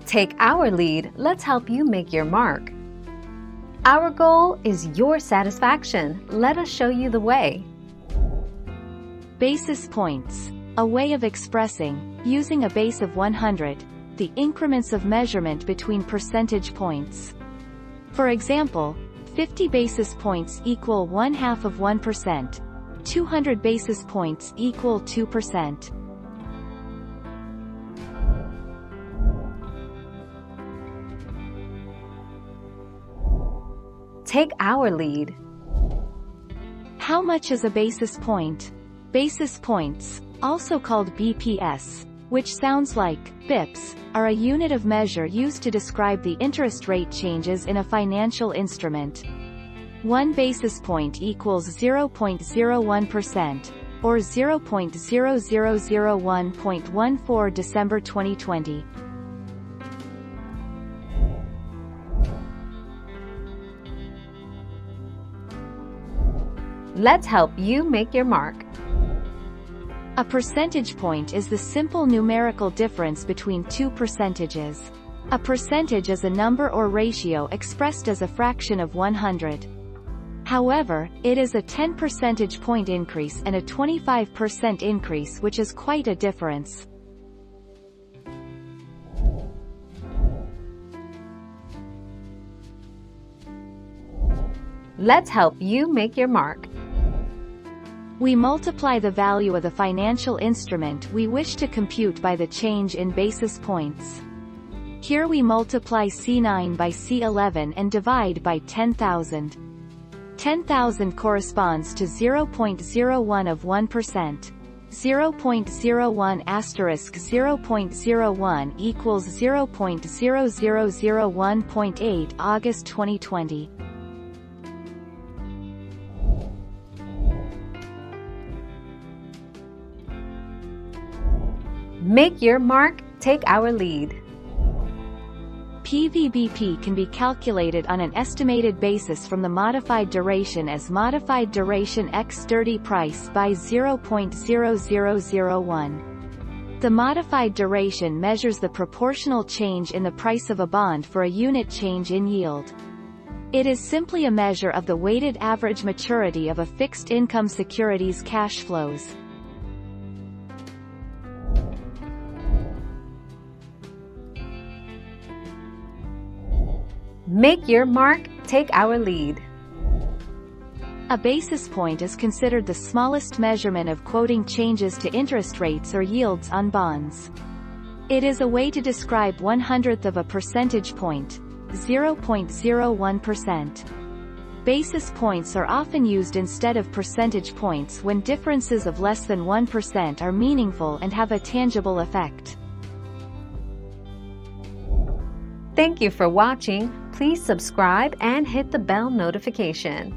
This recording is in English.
Take our lead, let's help you make your mark. Our goal is your satisfaction. Let us show you the way. Basis points. A way of expressing, using a base of 100, the increments of measurement between percentage points. For example, 50 basis points equal 1/2 of 1%. 200 basis points equal 2%. Take our lead. How much is a basis point? Basis points, also called BPS, which sounds like bips, are a unit of measure used to describe the interest rate changes in a financial instrument. 1 basis point equals 0.01%, or 0.0001.14 December 2020. Let's help you make your mark. A percentage point is the simple numerical difference between two percentages. A percentage is a number or ratio expressed as a fraction of 100. However, it is a 10 percentage point increase and a 25% increase, which is quite a difference. Let's help you make your mark. We multiply the value of the financial instrument we wish to compute by the change in basis points. Here we multiply C9 by C11 and divide by 10,000. 10,000 corresponds to 0.01 of 1%. 0.01 asterisk 0.01 equals 0.0001.8 August 2020. Make your mark, take our lead. PVBP can be calculated on an estimated basis from the modified duration as modified duration x dirty price by 0.0001. The modified duration measures the proportional change in the price of a bond for a unit change in yield. It is simply a measure of the weighted average maturity of a fixed income security's cash flows. Make your mark, take our lead. A basis point is considered the smallest measurement of quoting changes to interest rates or yields on bonds. It is a way to describe 1/100th of a percentage point, 0.01%. Basis points are often used instead of percentage points when differences of less than 1% are meaningful and have a tangible effect. Thank you for watching. Please subscribe and hit the bell notification.